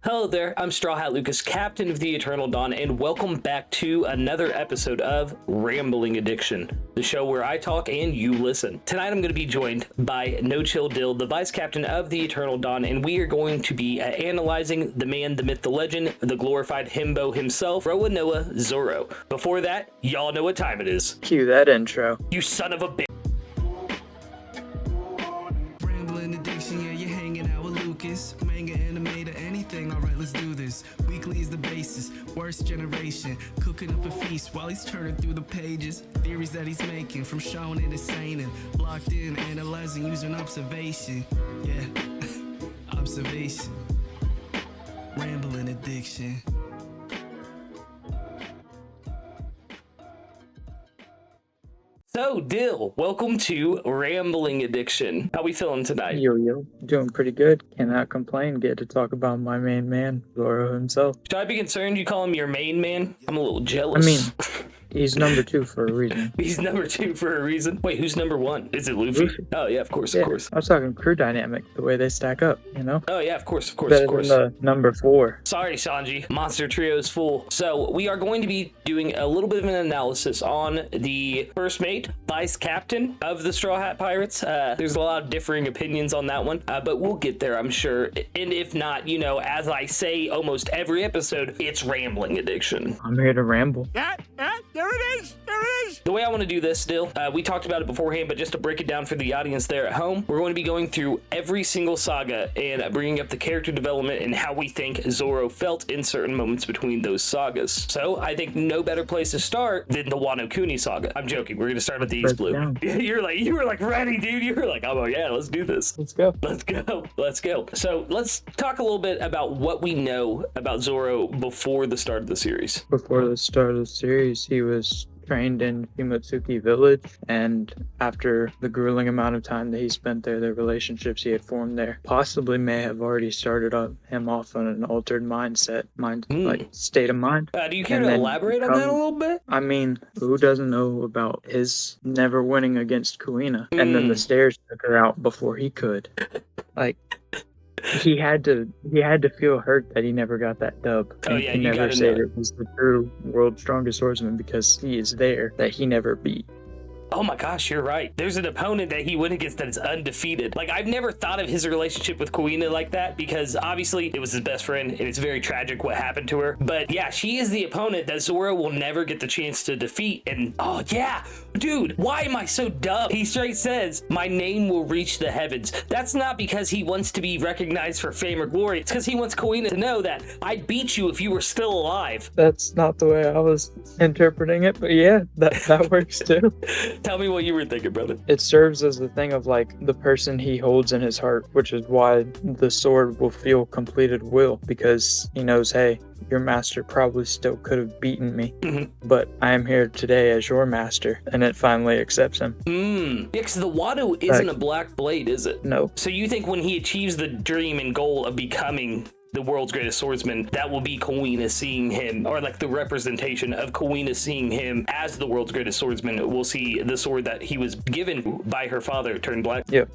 Hello there, I'm StrawHatLucas, Captain of the Eternal Dawn, and welcome back to another episode of Rambling Addiction, the show where I talk and you listen. Tonight I'm going to be joined by NoChillDill, the Vice Captain of the Eternal Dawn, and we are going to be analyzing the man, the myth, the legend, the glorified himbo himself, RORONOA ZORO. Before that, y'all know what time it is. Cue that intro. You son of a bitch. Rambling addiction, yeah, you're hanging out with Lucas. Manga, animator, anything, alright, let's do this. Weekly is the basis, worst generation. Cooking up a feast while he's turning through the pages. Theories that he's making, from shonen to seinen. Locked in, analyzing, using observation. Yeah, observation. Rambling addiction. So, Dill, welcome to Rambling Addiction. How we feeling tonight? Yo, doing pretty good. Cannot complain. Get to talk about my main man, Zoro himself. Should I be concerned you call him your main man? I'm a little jealous. I mean, he's number 2 for a reason. He's number 2 for a reason. Wait, who's number 1? Is it Luffy? Oh yeah, of course. I was talking crew dynamic, the way they stack up, you know? Oh yeah, of course. Better than the number 4. Sorry, Sanji. Monster Trio is full. So we are going to be doing a little bit of an analysis on the first mate, vice captain of the Straw Hat Pirates. There's a lot of differing opinions on that one, but we'll get there, I'm sure. And if not, you know, as I say almost every episode, it's Rambling Addiction. I'm here to ramble. There it is! The way I want to do this, still, we talked about it beforehand, but just to break it down for the audience there at home, we're going to be going through every single saga and bringing up the character development and how we think Zoro felt in certain moments between those sagas. So I think no better place to start than the Wano Kuni saga. I'm joking. We're going to start with the East Blue. You were like ready, dude. You were like, oh yeah, let's do this. Let's go. Let's go. So let's talk a little bit about what we know about Zoro before the start of the series. Before the start of the series, he was trained in Shimotsuki village, and after the grueling amount of time that he spent there, the relationships he had formed there possibly may have already started him off on an altered mindset, like state of mind. Do you care to elaborate on that a little bit? I mean, who doesn't know about his never winning against Kuina, and then the stairs took her out before he could? Like, he had to feel hurt that he never got that dub. Oh yeah, he never said it was the true world's strongest swordsman because he is there that he never beat. Oh my gosh, you're right. There's an opponent that he went against that is undefeated. Like, I've never thought of his relationship with Kuina like that, because obviously it was his best friend and it's very tragic what happened to her. But yeah, she is the opponent that Zoro will never get the chance to defeat. And oh yeah, dude, why am I so dumb? He straight says, my name will reach the heavens. That's not because he wants to be recognized for fame or glory. It's because he wants Kuina to know that I'd beat you if you were still alive. That's not the way I was interpreting it, but yeah, that works too. Tell me what you were thinking, brother. It serves as the thing of like the person he holds in his heart, which is why the sword will feel completed will, because he knows, hey, your master probably still could have beaten me, but I am here today as your master, and it finally accepts him. Yeah, because the Wado isn't a black blade, is it? No. So you think when he achieves the dream and goal of becoming the world's greatest swordsman, that will be Kuina seeing him, or like the representation of Kuina seeing him as the world's greatest swordsman? We'll see the sword that he was given by her father turn black. Yep.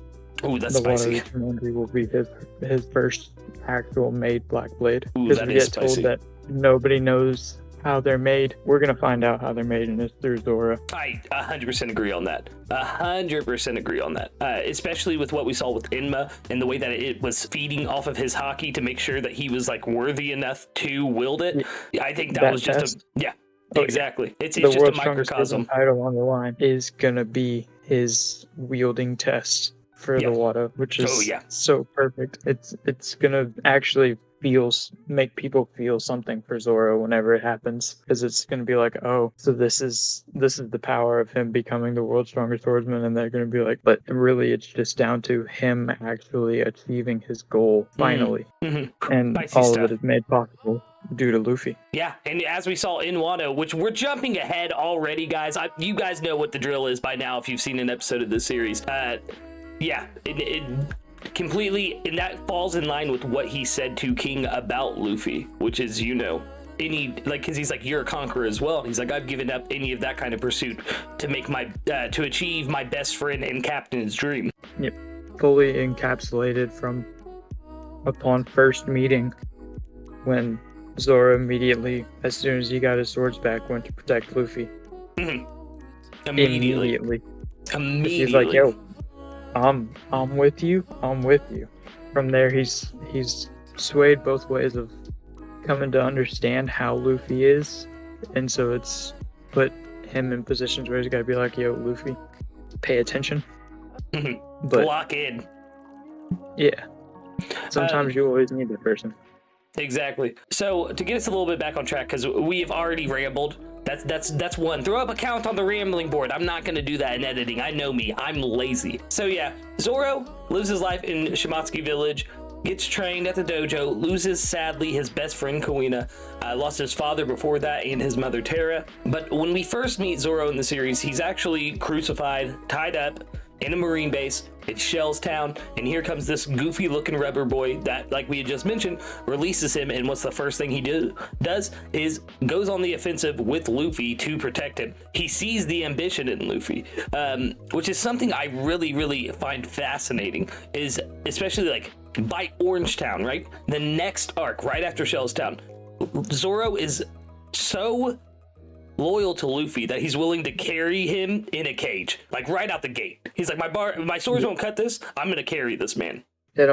Ooh, that's the spicy. The Water will be his first actual made black blade. Ooh, because that we is get spicy. told that nobody knows how they're made. We're gonna find out how they're made, and it's through Zoro. I 100% agree on that. 100% agree on that. Especially with what we saw with Enma and the way that it was feeding off of his hockey to make sure that he was like worthy enough to wield it. I think that was just exactly. It's just a microcosm. Title on the line is gonna be his wielding test for the Wado, which is so perfect. It's gonna actually make people feel something for Zoro whenever it happens, because it's going to be like, oh, so this is the power of him becoming the world's strongest swordsman, and they're going to be like, but really it's just down to him actually achieving his goal finally. And Spicy all stuff. of it is made possible due to Luffy. Yeah, and as we saw in Wano, which we're jumping ahead already, guys. You guys know what the drill is by now if you've seen an episode of this series. It completely, and that falls in line with what he said to King about Luffy, which is, you know, because he's like, you're a conqueror as well. He's like, I've given up any of that kind of pursuit to make to achieve my best friend and captain's dream. Yep, fully encapsulated from upon first meeting when Zoro immediately, as soon as he got his swords back, went to protect Luffy. Immediately. He's like, yo, I'm with you. I'm with you. From there, he's swayed both ways of coming to understand how Luffy is, and so it's put him in positions where he's got to be like, yo, Luffy, pay attention. But lock in. Yeah. Sometimes you always need that person. Exactly. So to get us a little bit back on track, because we have already rambled. That's one. Throw up a count on the rambling board. I'm not going to do that in editing. I know me. I'm lazy. So yeah, Zoro lives his life in Shimatsuki Village, gets trained at the dojo, loses sadly his best friend Kuina, lost his father before that and his mother Tara. But when we first meet Zoro in the series, he's actually crucified, tied up in a marine base. It's Shell's Town, and here comes this goofy looking rubber boy that, like we had just mentioned, releases him, and what's the first thing he does is goes on the offensive with Luffy to protect him. He sees the ambition in Luffy, which is something I really find fascinating, is especially like by Orange Town, right? The next arc, right after Shell's Town, Zoro is so loyal to Luffy that he's willing to carry him in a cage, like right out the gate. He's like, my swords won't cut this. I'm gonna carry this man. It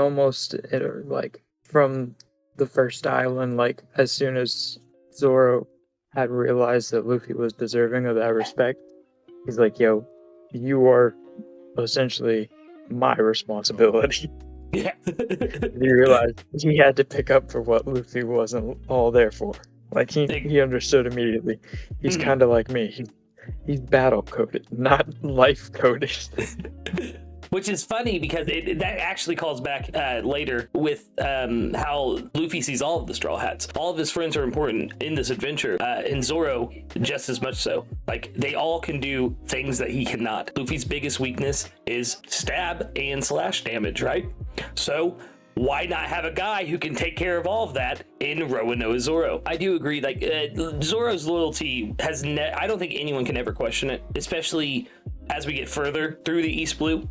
like from the first island, like as soon as Zoro had realized that Luffy was deserving of that respect, he's like, yo, you are essentially my responsibility. Yeah. He realized he had to pick up for what Luffy wasn't all there for. Like he understood immediately. He's kind of like me. He's battle coded, not life coded. Which is funny because that actually calls back later with how Luffy sees all of the Straw Hats. All of his friends are important in this adventure, and Zoro just as much so. Like, they all can do things that he cannot. Luffy's biggest weakness is stab and slash damage, right? So why not have a guy who can take care of all of that in RORONOA Zoro? I do agree, like, Zoro's loyalty has I don't think anyone can ever question it, especially as we get further through the East Blue.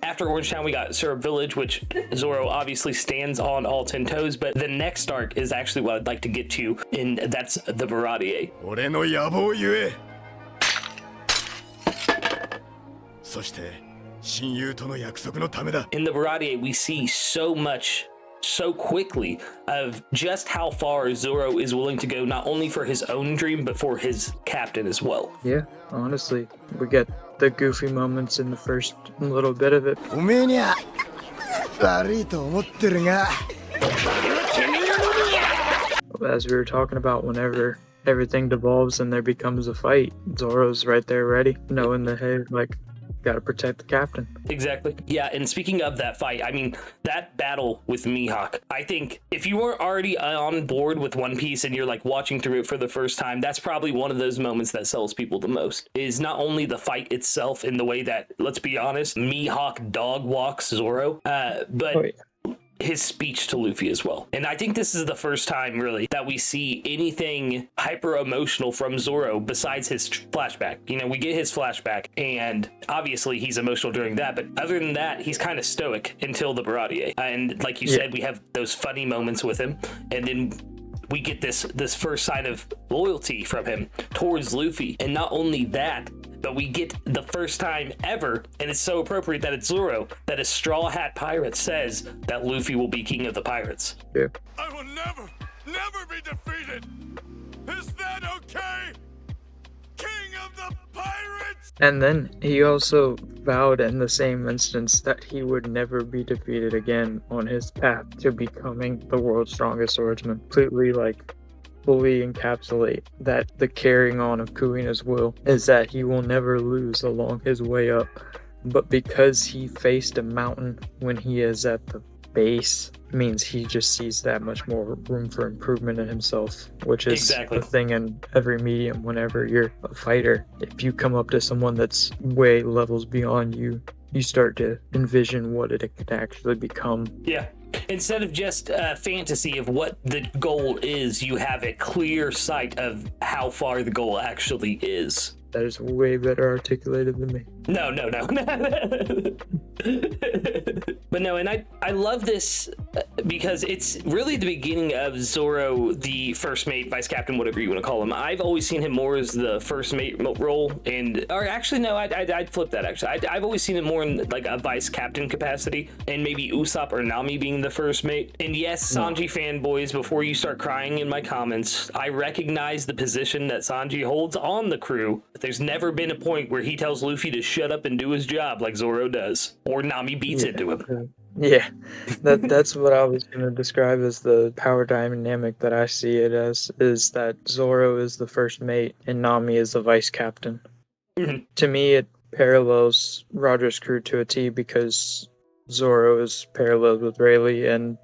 After Orange Town, we got Syrup Village, which Zoro obviously stands on all 10 toes, but the next arc is actually what I'd like to get to, and that's the Baratier. In the Baratier, we see so quickly of just how far Zoro is willing to go, not only for his own dream, but for his captain as well. Yeah, honestly, we get the goofy moments in the first little bit of it. As we were talking about, whenever everything devolves and there becomes a fight, Zoro's right there ready, knowing that, hey, like, gotta protect the captain. Exactly. Yeah, and speaking of that fight, I mean, that battle with Mihawk, I think if you weren't already on board with One Piece and you're like watching through it for the first time, that's probably one of those moments that sells people the most, is not only the fight itself in the way that, let's be honest, Mihawk dog walks Zoro, but his speech to Luffy as well. And I think this is the first time really that we see anything hyper emotional from Zoro besides his flashback. You know, we get his flashback and obviously he's emotional during that, but other than that, he's kind of stoic until the Baratier. And like you said, we have those funny moments with him, and then we get this first sign of loyalty from him towards Luffy. And not only that, but we get the first time ever, and it's so appropriate that it's Zoro, that a Straw Hat pirate says that Luffy will be king of the pirates. Yeah. I will never be defeated! Is that okay? King of the pirates! And then he also vowed in the same instance that he would never be defeated again on his path to becoming the world's strongest swordsman. Completely, like, fully encapsulate that the carrying on of Kuina's will is that he will never lose along his way up. But because he faced a mountain when he is at the base, means he just sees that much more room for improvement in himself, which is the thing in every medium. Whenever you're a fighter, if you come up to someone that's way levels beyond you, you start to envision what it could actually become. Yeah. Instead of just a fantasy of what the goal is, you have a clear sight of how far the goal actually is. That is way better articulated than me. No. But no, and I love this because it's really the beginning of Zoro, the first mate, vice captain, whatever you want to call him. I've always seen him more as the first mate role, or actually no, I'd flip that. Actually, I've always seen him more in like a vice captain capacity, and maybe Usopp or Nami being the first mate. And yes, Sanji fanboys, before you start crying in my comments, I recognize the position that Sanji holds on the crew. There's never been a point where he tells Luffy to shut up and do his job like Zoro does, or Nami beats it to him. Yeah, that's what I was going to describe as the power dynamic that I see it as, is that Zoro is the first mate and Nami is the vice captain. Mm-hmm. To me, it parallels Roger's crew to a T, because Zoro is paralleled with Rayleigh and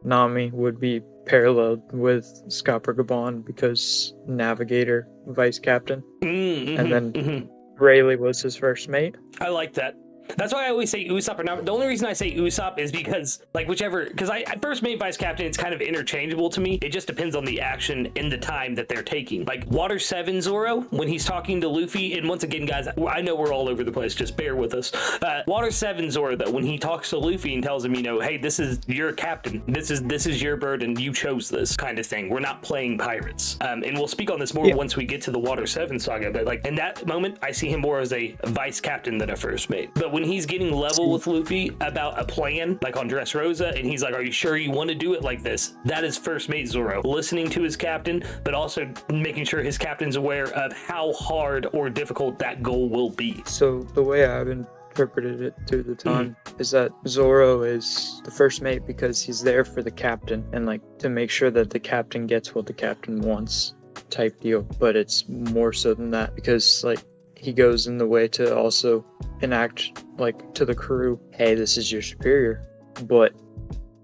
Nami would be paralleled with Scopper Gabon because Navigator, vice captain. Mm-hmm, and then Rayleigh was his first mate. I like that. That's why I always say Usopp or Nami. The only reason I say Usopp is because, like, whichever, because I first mate vice captain, it's kind of interchangeable to me. It just depends on the action and the time that they're taking. Like Water 7 Zoro, when he's talking to Luffy, and once again, guys, I know we're all over the place, just bear with us. Water 7 Zoro, though, when he talks to Luffy and tells him, you know, hey, this is your captain, this is your burden, you chose this kind of thing. We're not playing pirates. And we'll speak on this more once we get to the Water 7 saga, but like in that moment, I see him more as a vice captain than a first mate. But when he's getting level with Luffy about a plan, like on Dressrosa, and he's like, are you sure you want to do it like this? That is first mate Zoro, listening to his captain, but also making sure his captain's aware of how hard or difficult that goal will be. So the way I've interpreted it through the time is that Zoro is the first mate because he's there for the captain and like to make sure that the captain gets what the captain wants type deal. But it's more so than that, because like he goes in the way to also enact like to the crew, hey, this is your superior, but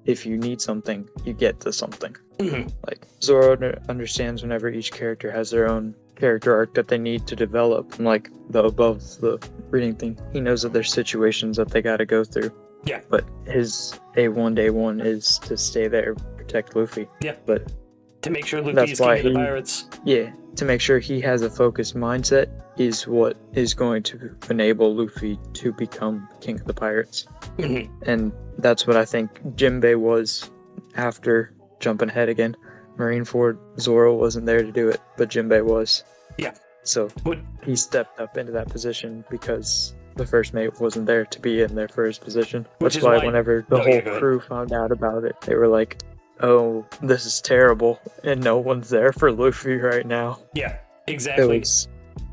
if you need something, you get to something. Like Zoro understands whenever each character has their own character arc that they need to develop, and like the above the reading thing, he knows that there's situations that they got to go through. Yeah, but his A1 day one is to stay there, protect Luffy. Yeah, but to make sure Luffy is king of the pirates. Yeah, to make sure he has a focused mindset is what is going to enable Luffy to become king of the pirates. And that's what I think Jinbei was after jumping ahead again. Marineford, Zoro wasn't there to do it, but Jinbei was. Yeah. So he stepped up into that position because the first mate wasn't there to be in there for his position. That's why whenever the whole crew found out about it, they were like, oh, this is terrible, and no one's there for Luffy right now. Yeah, exactly.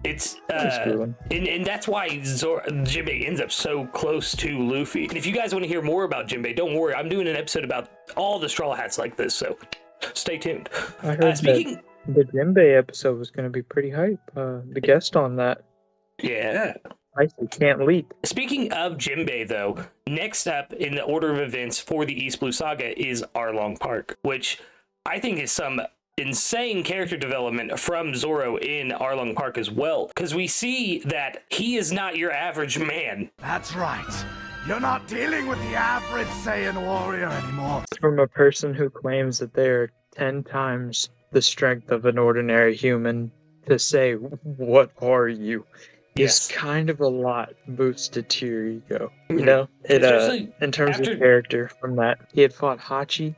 It's and that's why Jinbei ends up so close to Luffy. And if you guys want to hear more about Jinbei, don't worry, I'm doing an episode about all the Straw Hats like this, so stay tuned. I heard that the Jinbei episode was going to be pretty hype. The guest on that. Yeah. I can't leak. Speaking of Jinbei, though, next up in the order of events for the East Blue Saga is Arlong Park, which I think is some insane character development from Zoro in Arlong Park as well, because we see that he is not your average man. That's right. You're not dealing with the average Saiyan warrior anymore. From a person who claims that they're 10 times the strength of an ordinary human, to say, what are you? Is kind of a lot boosted to your ego. You know? It in terms of character from that. He had fought Hachi.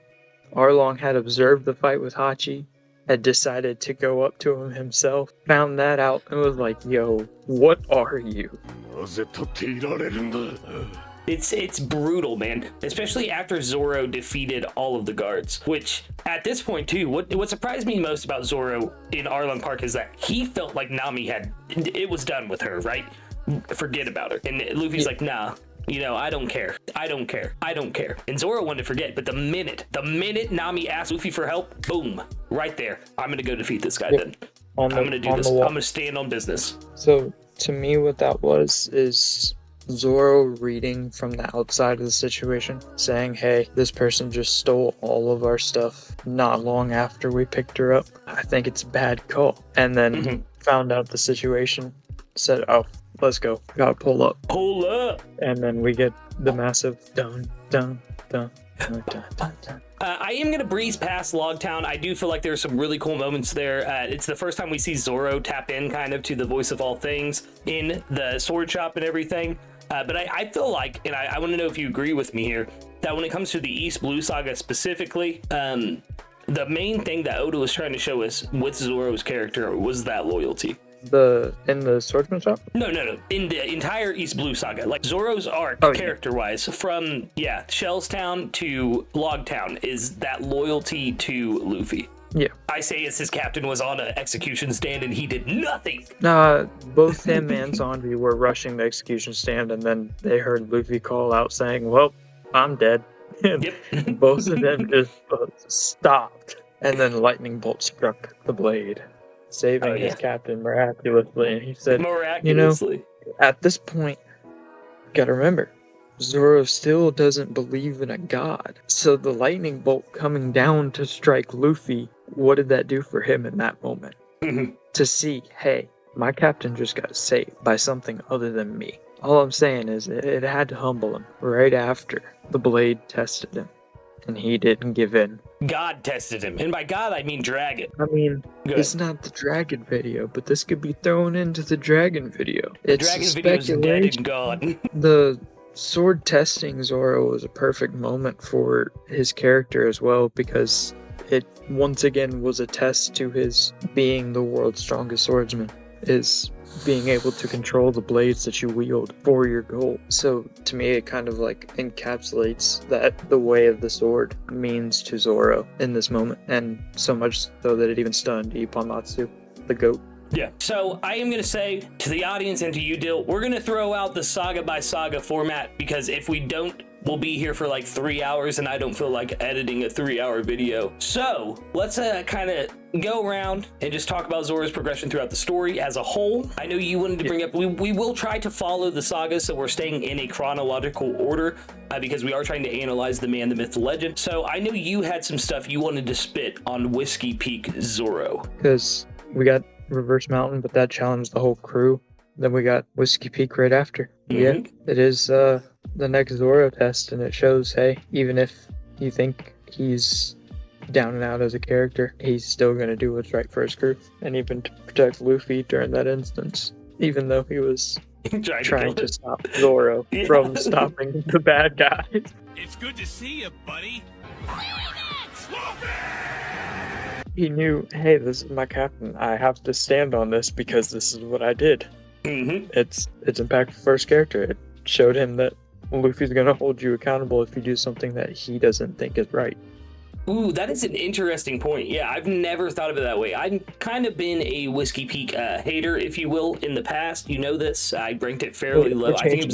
Arlong had observed the fight with Hachi, had decided to go up to him himself, found that out, and was like, yo, what are you? It's brutal, man. Especially after Zoro defeated all of the guards. Which, at this point, too, what surprised me most about Zoro in Arlong Park is that he felt like Nami it was done with her, right? Forget about her. And Luffy's like, nah. You know, I don't care. And Zoro wanted to forget, but the minute Nami asked Luffy for help, boom, right there. I'm going to go defeat this guy then. I'm going to do this. I'm going to stand on business. So, to me, what that is Zoro reading from the outside of the situation, saying, hey, this person just stole all of our stuff not long after we picked her up. I think it's a bad call. And then found out the situation, said, oh, let's go. Gotta pull up. Pull up. And then we get the massive dun, dun, dun, dun, dun, dun, dun. I am going to breeze past Logtown. I do feel like there's some really cool moments there. It's the first time we see Zoro tap in kind of to the voice of all things in the sword shop and everything. But I feel like, and I want to know if you agree with me here, that when it comes to the East Blue Saga specifically, the main thing that Oda was trying to show us with Zoro's character was that loyalty. In the swordsman shop? No. In the entire East Blue Saga, like Zoro's arc, character-wise, from Shellstown to Logtown, is that loyalty to Luffy. Yeah. I say as his captain was on an execution stand and he did nothing. Both him and Sanji were rushing the execution stand, and then they heard Luffy call out saying, "Well, I'm dead." And both of them just stopped, and then lightning bolt struck the blade, saving his captain miraculously. And he said, "Miraculously, at this point, gotta remember, Zoro still doesn't believe in a god. So the lightning bolt coming down to strike Luffy, what did that do for him in that moment? To see, hey, my captain just got saved by something other than me. All I'm saying is it had to humble him right after the blade tested him, and he didn't give in. God tested him, and by God I mean dragon. I mean, it's not the dragon video, but this could be thrown into the dragon video. It's dragon video is dead and gone. The sword testing Zoro was a perfect moment for his character as well, because it once again was a test to his being the world's strongest swordsman, is being able to control the blades that you wield for your goal. So to me, it kind of like encapsulates that the way of the sword means to Zoro in this moment, and so much so that it even stunned Ipponmatsu, the goat. Yeah. So I am going to say to the audience and to you, Dill, we're going to throw out the saga by saga format, because if we don't, we'll be here for like 3 hours, and I don't feel like editing a 3-hour video. So let's kind of go around and just talk about Zoro's progression throughout the story as a whole. I know you wanted to bring up, we will try to follow the saga, so we're staying in a chronological order, because we are trying to analyze the man, the myth, the legend. So I know you had some stuff you wanted to spit on Whiskey Peak Zoro. Because we got Reverse Mountain, but that challenged the whole crew. Then we got Whiskey Peak right after. Yeah, it is the next Zoro test, and it shows, hey, even if you think he's down and out as a character, he's still going to do what's right for his crew, and even to protect Luffy during that instance, even though he was trying to stop Zoro from stopping the bad guys. It's good to see you, buddy. He knew, hey, this is my captain. I have to stand on this because this is what I did. It's impactful for his character. It showed him that Luffy's going to hold you accountable if you do something that he doesn't think is right. Ooh, that is an interesting point. Yeah, I've never thought of it that way. I've kind of been a Whiskey Peak hater, if you will, in the past. You know this. I ranked it fairly low. I think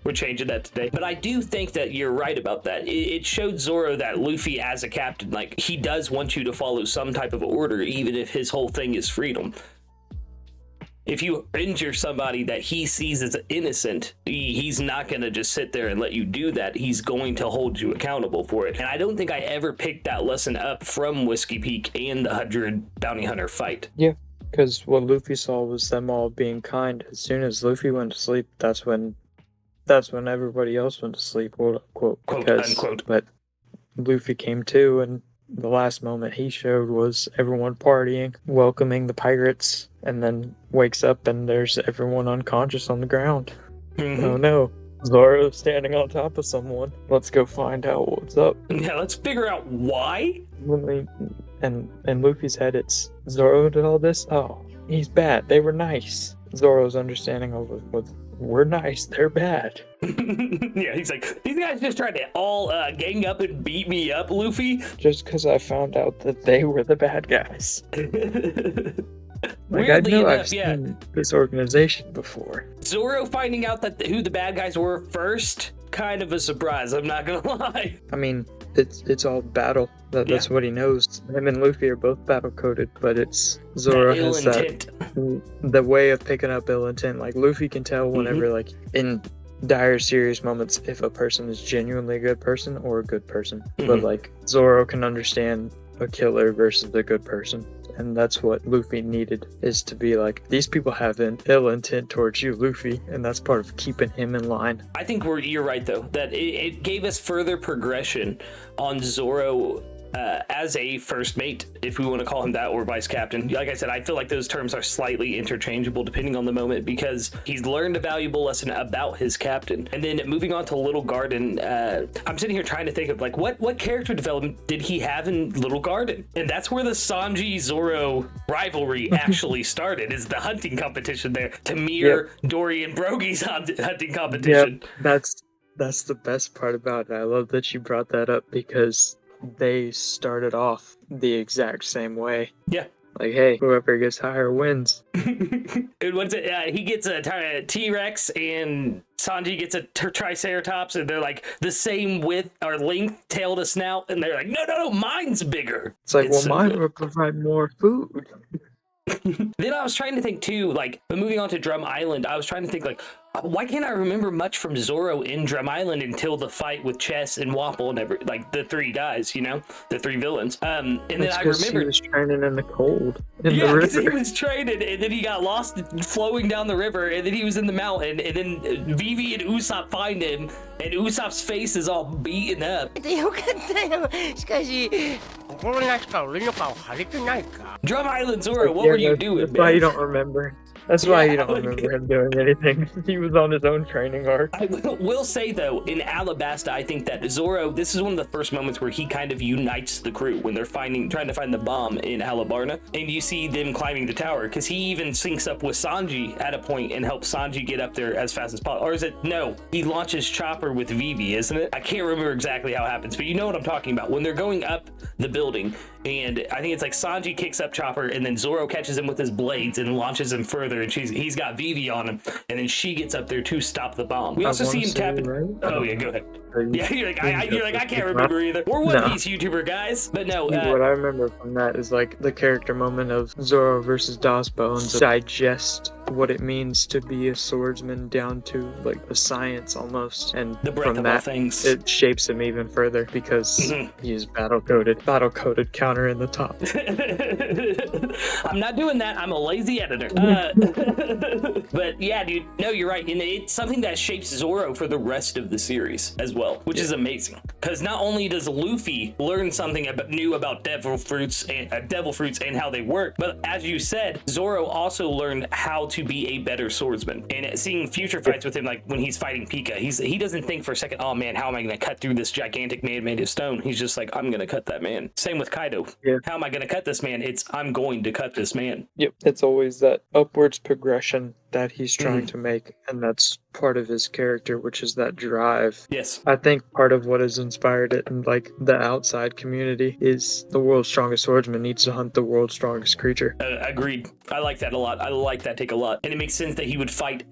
we're changing that today. But I do think that you're right about that. It showed Zoro that Luffy as a captain, like, he does want you to follow some type of order, even if his whole thing is freedom. If you injure somebody that he sees as innocent, he's not going to just sit there and let you do that. He's going to hold you accountable for it. And I don't think I ever picked that lesson up from Whiskey Peak and the 100 Bounty Hunter fight. Yeah, because what Luffy saw was them all being kind. As soon as Luffy went to sleep, that's when everybody else went to sleep, quote unquote. Quote unquote. But Luffy came to, and the last moment he showed was everyone partying, welcoming the pirates, and then wakes up and there's everyone unconscious on the ground. Oh no, Zoro's standing on top of someone. Let's go find out what's up. Yeah, let's figure out why. And in Luffy's head, it's Zoro did all this? Oh, he's bad. They were nice. Zoro's understanding of it was, we're nice, they're bad. Yeah, he's like, these guys just tried to all gang up and beat me up, Luffy. Just because I found out that they were the bad guys. Like, I know I've seen this organization before. Zoro finding out that who the bad guys were first, kind of a surprise, I'm not gonna lie. I mean, it's all battle. That's what he knows. Him and Luffy are both battle coded, but it's Zoro has the way of picking up ill intent. Like, Luffy can tell whenever, like, in dire serious moments, if a person is genuinely a good person or a good person. But like, Zoro can understand a killer versus a good person. And that's what Luffy needed, is to be like, these people have an ill intent towards you, Luffy, and that's part of keeping him in line. I think you're right, though, that it gave us further progression on Zoro as a first mate, if we want to call him that, or vice captain. Like I said, I feel like those terms are slightly interchangeable depending on the moment, because he's learned a valuable lesson about his captain. And then moving on to Little Garden, I'm sitting here trying to think of like what character development did he have in Little Garden? And that's where the Sanji Zoro rivalry actually started, is the hunting competition there. Tamir, Dory, and Brogy's hunting competition. Yep, that's the best part about it. I love that you brought that up, because they started off the exact same way. Yeah. Like, hey, whoever gets higher wins. What's it? He gets a T-Rex and Sanji gets a Triceratops, and they're like the same width or length, tail to snout, and they're like, no, mine's bigger. It's like, mine will provide more food. Then I was trying to think too, like, moving on to Drum Island, I was trying to think, like, why can't I remember much from Zoro in Drum Island until the fight with Chess and Wapple and like the three guys, you know, the three villains. And then I remember he was training in the cold the river. Because he was training, and then he got lost flowing down the river, and then he was in the mountain, and then Vivi and Usopp find him, and Usopp's face is all beaten up. Drum Island Zoro, what were you doing? That's why you don't remember. That's why you don't remember him doing anything. He was on his own training arc. I will say, though, in Alabasta, I think that Zoro, this is one of the first moments where he kind of unites the crew when they're trying to find the bomb in Alabarna. And you see them climbing the tower, because he even syncs up with Sanji at a point and helps Sanji get up there as fast as possible. Or is it, no, he launches Chopper with Vivi, isn't it? I can't remember exactly how it happens, but you know what I'm talking about. When they're going up the building, and I think it's like Sanji kicks up Chopper, and then Zoro catches him with his blades and launches him further, and he's got Vivi on him, and then she gets up there to stop the bomb. We also see him tapping. Right? Oh yeah, go ahead. Yeah, you're like I can't remember either. We're One Piece YouTuber guys, but no. What I remember from that is like the character moment of Zoro versus Das Bones. Digest what it means to be a swordsman down to like a science almost, and the breadth from of all things. It shapes him even further, because he's battle coded counter in the top. I'm not doing that. I'm a lazy editor. But yeah, dude, no, you're right, and it's something that shapes Zoro for the rest of the series as well, which is amazing, because not only does Luffy learn something new about devil fruits and how they work, but as you said, Zoro also learned how to be a better swordsman. And seeing future fights with him, like when he's fighting Pika, he doesn't think for a second, oh man, how am I going to cut through this gigantic man made of stone? He's just like, I'm going to cut that man. Same with Kaido. Yeah. How am I going to cut this man? I'm going to cut this man. Yep. It's always that upwards progression that he's trying to make, and that's part of his character, which is that drive. Yes. I think part of what has inspired it in like the outside community is the world's strongest swordsman needs to hunt the world's strongest creature. Agreed. I like that a lot. I like that take a lot. And it makes sense that he would fight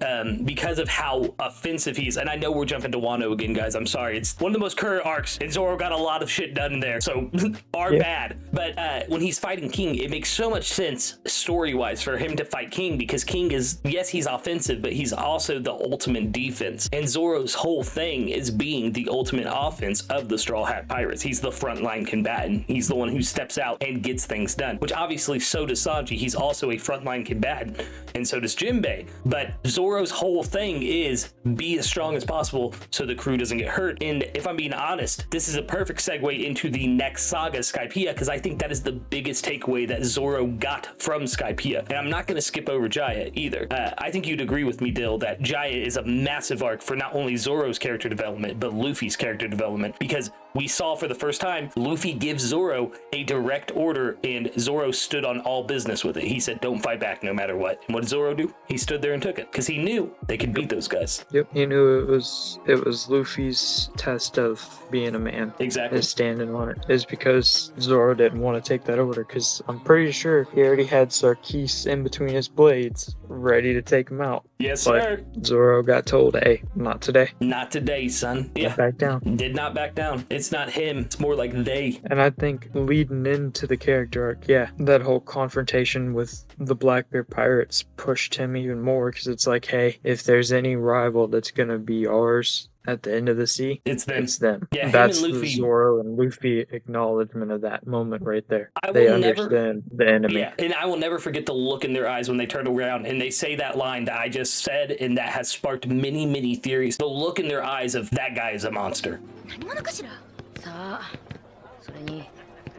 because of how offensive he is. And I know we're jumping to Wano again, guys. I'm sorry. It's one of the most current arcs, and Zoro got a lot of shit done there. So bad. But when he's fighting King, it makes so much sense story-wise for him to fight King, because King is, yes, he's offensive, but he's also the ultimate defense. And Zoro's whole thing is being the ultimate offense of the Straw Hat Pirates. He's the frontline combatant. He's the one who steps out and gets things done, which obviously so does Sanji. He's also a frontline combatant, and so does Jinbei. But Zoro's whole thing is be as strong as possible so the crew doesn't get hurt. And if I'm being honest, this is a perfect segue into the next saga, Skypiea, because I think that is the biggest takeaway that Zoro got from Skypiea. And I'm not going to skip over Jaya either. I think you'd agree with me, Dill, that Jaya is a massive arc for not only Zoro's character development, but Luffy's character development, because we saw for the first time, Luffy gives Zoro a direct order, and Zoro stood on all business with it. He said, don't fight back no matter what. And what did Zoro do? He stood there and took it, because he knew they could beat those guys. Yep, he knew it was Luffy's test of being a man. Exactly. His standing on it is because Zoro didn't want to take that order, because I'm pretty sure he already had Sarkis in between his blades, ready to take him out. Yes, but sir. Zoro got told, hey, not today. Not today, son. Yeah. Back down. Did not back down. It's not him. It's more like they. And I think leading into the character arc, that whole confrontation with the Blackbeard Pirates pushed him even more, because it's like, hey, if there's any rival that's going to be ours, at the end of the sea, it's them. It's them. Yeah, That's him and the Luffy. Zoro and Luffy acknowledgement of that moment right there. I They will never- understand the enemy. Yeah, and I will never forget the look in their eyes when they turn around and they say that line that I just said, and that has sparked many, many theories. The look in their eyes of that guy is a monster. さあ、それに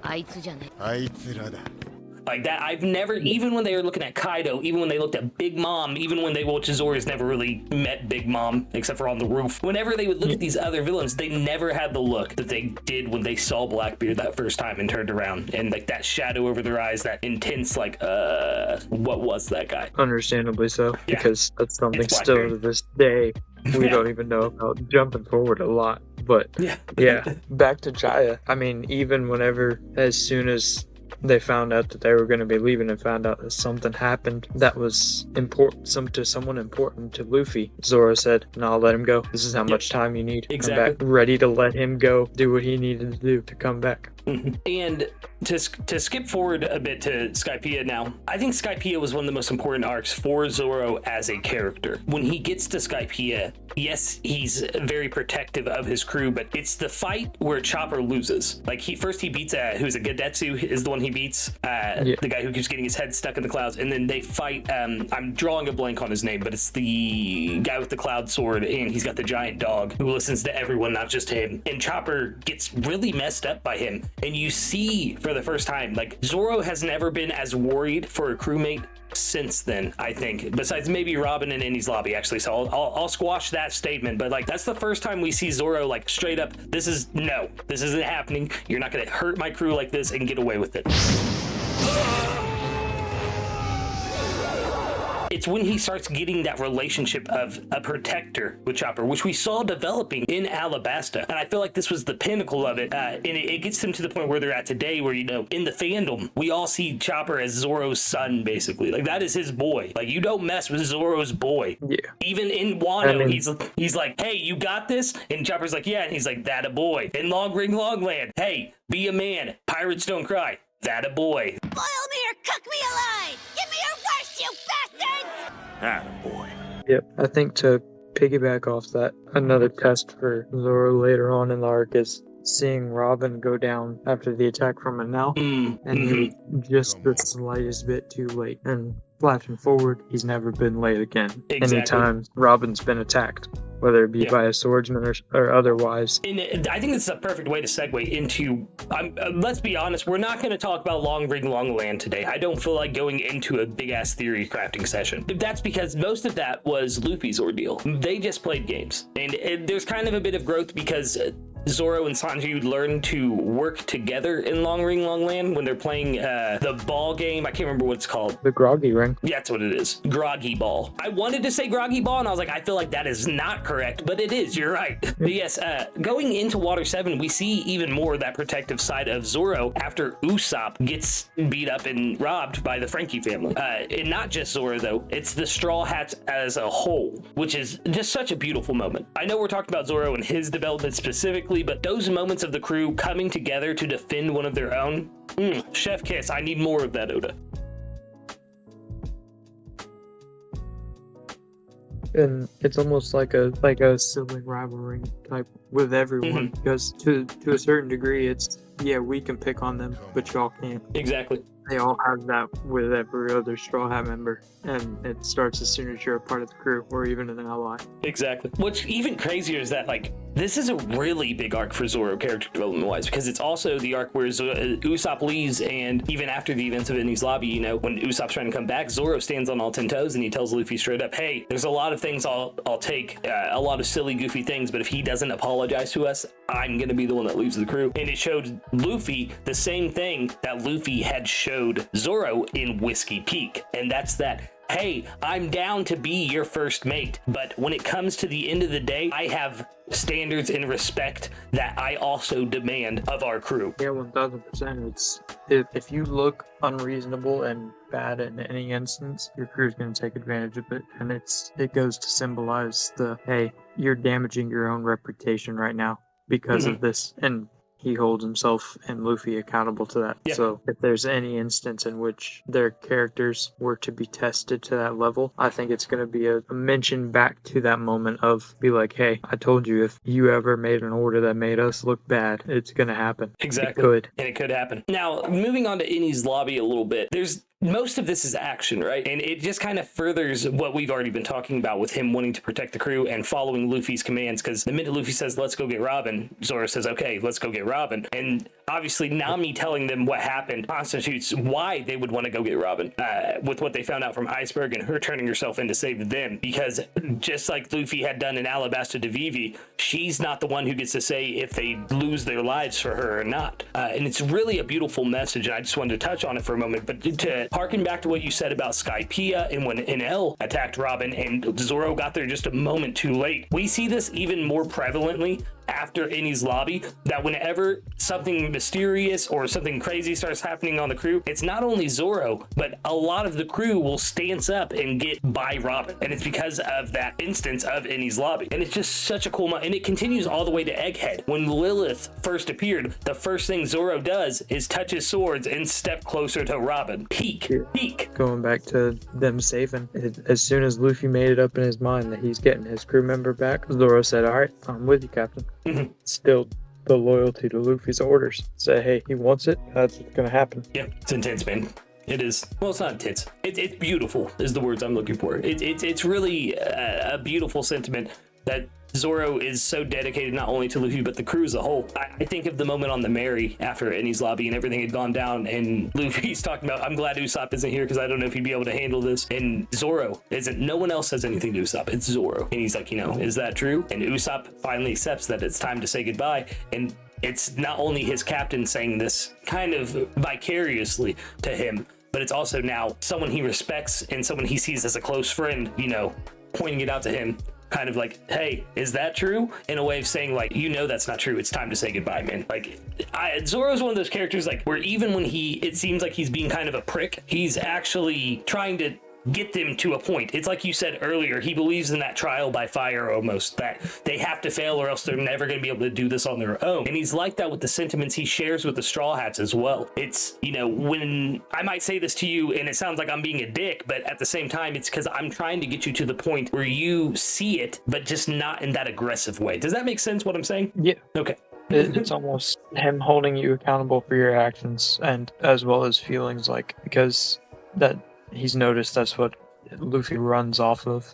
あいつじゃね。あいつらだ。 Like that, I've never, even when they were looking at Kaido, even when they looked at Big Mom, even when they, well, Zoro's never really met Big Mom, except for on the roof. Whenever they would look at these other villains, they never had the look that they did when they saw Blackbeard that first time and turned around. And like that shadow over their eyes, that intense, like, what was that guy? Understandably so, Yeah. because that's something It's still Blackbeard. to this day we Yeah. don't even know about, jumping forward a lot. But yeah, back to Jaya. I mean, even whenever, as soon as they found out that they were going to be leaving and found out that something happened that was important, to someone important to Luffy, Zoro said, "No, I'll let him go. This is how much time you need. Exactly. Come back, ready to let him go, do what he needed to do to come back." And to skip forward a bit to Skypiea now, I think Skypiea was one of the most important arcs for Zoro as a character. When he gets to Skypiea, yes, he's very protective of his crew, but it's the fight where Chopper loses. Like he beats who's a Gadetsu is the one he beats, the guy who keeps getting his head stuck in the clouds, and then they fight. I'm drawing a blank on his name, but it's the guy with the cloud sword, and he's got the giant dog who listens to everyone, not just him. And Chopper gets really messed up by him. And you see for the first time, like Zoro has never been as worried for a crewmate since then, I think, besides maybe Robin and Indy's lobby, actually. So I'll squash that statement, but like that's the first time we see Zoro like straight up, this isn't happening. You're not gonna hurt my crew like this and get away with it. It's when he starts getting that relationship of a protector with Chopper, which we saw developing in Alabasta. And I feel like this was the pinnacle of it. And it gets them to the point where they're at today, where, you know, in the fandom, we all see Chopper as Zoro's son, basically. Like, that is his boy. Like, you don't mess with Zoro's boy. Yeah. Even in Wano, I mean, he's like, hey, you got this? And Chopper's like, yeah. And he's like, that a boy. In Long Ring Longland, hey, be a man. Pirates don't cry. That a boy. Boil me or cook me alive! Give me your worst, you bastards! Attaboy. Yep. I think to piggyback off that, another test for Zoro later on in the arc is seeing Robin go down after the attack from Enel, and he was just the slightest bit too late. And flashing forward, he's never been late again. Exactly. Anytime Robin's been attacked, whether it be by a swordsman or otherwise. And I think this is a perfect way to segue into, let's be honest, we're not going to talk about Long Ring Longland today. I don't feel like going into a big-ass theory crafting session. That's because most of that was Luffy's ordeal. They just played games. And there's kind of a bit of growth because Zoro and Sanji learn to work together in Long Ring Longland when they're playing the ball game. I can't remember what it's called. The Groggy Ring. Yeah, that's what it is. Groggy Ball. I wanted to say Groggy Ball, and I was like, I feel like that is not correct, but it is. You're right. But yes, going into Water 7, we see even more of that protective side of Zoro after Usopp gets beat up and robbed by the Frankie family. And not just Zoro, though. It's the Straw Hats as a whole, which is just such a beautiful moment. I know we're talking about Zoro and his development specifically, but those moments of the crew coming together to defend one of their own, chef kiss. I need more of that, Oda. And it's almost like a sibling rivalry type with everyone, because to a certain degree, it's, yeah, we can pick on them, but y'all can't. Exactly. They all have that with every other Straw Hat member, and it starts as soon as you're a part of the crew or even an ally. Exactly. What's even crazier is that, like, this is a really big arc for Zoro character development wise, because it's also the arc where Usopp leaves, and even after the events of Indy's lobby, you know, when Usopp's trying to come back, Zoro stands on all 10 toes and he tells Luffy straight up, hey, there's a lot of things I'll take, a lot of silly, goofy things, but if he doesn't apologize to us, I'm gonna be the one that leaves the crew. And it showed Luffy the same thing that Luffy had showed Zoro in Whiskey Peak, and that's that, hey, I'm down to be your first mate, but when it comes to the end of the day, I have standards and respect that I also demand of our crew. Yeah, 1000%. It's if you look unreasonable and bad in any instance, your crew's going to take advantage of it, and it goes to symbolize the, hey, you're damaging your own reputation right now because of this, and he holds himself and Luffy accountable to that. Yeah. So if there's any instance in which their characters were to be tested to that level, I think it's going to be a mention back to that moment of be like, hey, I told you if you ever made an order that made us look bad, it's going to happen. Exactly. It could. And it could happen. Now, moving on to Innie's lobby a little bit, most of this is action, right? And it just kind of furthers what we've already been talking about with him wanting to protect the crew and following Luffy's commands, because the minute Luffy says, let's go get Robin, Zoro says, okay, let's go get Robin. And obviously Nami telling them what happened constitutes why they would want to go get Robin, with what they found out from Iceberg and her turning herself in to save them. Because just like Luffy had done in Alabasta de Vivi, she's not the one who gets to say if they lose their lives for her or not. And it's really a beautiful message, and I just wanted to touch on it for a moment. But to harken back to what you said about Skypiea and when NL attacked Robin and Zoro got there just a moment too late, we see this even more prevalently after Innie's lobby, that whenever something mysterious or something crazy starts happening on the crew, it's not only Zoro, but a lot of the crew will stance up and get by Robin. And it's because of that instance of Innie's lobby. And it's just such a cool moment. And it continues all the way to Egghead. When Lilith first appeared, the first thing Zoro does is touch his swords and step closer to Robin. Peek. Going back to them saving, as soon as Luffy made it up in his mind that he's getting his crew member back, Zoro said, all right, I'm with you, Captain. Still the loyalty to Luffy's orders. Say, hey, he wants it, that's what's gonna happen. Yeah, it's intense, man. It is. Well, it's not intense. It's beautiful is the words I'm looking for. It's really a beautiful sentiment that Zoro is so dedicated not only to Luffy but the crew as a whole. I think of the moment on the Mary after Innie's lobby and everything had gone down, and Luffy's talking about, I'm glad Usopp isn't here because I don't know if he'd be able to handle this. And Zoro isn't. No one else says anything to Usopp. It's Zoro. And he's like, is that true? And Usopp finally accepts that it's time to say goodbye. And it's not only his captain saying this kind of vicariously to him, but it's also now someone he respects and someone he sees as a close friend, pointing it out to him. Kind of like, hey, is that true? In a way of saying, like, that's not true. It's time to say goodbye, man. Like, Zoro's one of those characters, like, where even when it seems like he's being kind of a prick, he's actually trying to get them to a point. It's like you said earlier, he believes in that trial by fire almost, that they have to fail or else they're never going to be able to do this on their own. And he's like that with the sentiments he shares with the Straw Hats as well. It's, when I might say this to you and it sounds like I'm being a dick, but at the same time, it's because I'm trying to get you to the point where you see it, but just not in that aggressive way. Does that make sense what I'm saying? Yeah. Okay. It's almost him holding you accountable for your actions and as well as feelings, like, because that he's noticed that's what Luffy runs off of.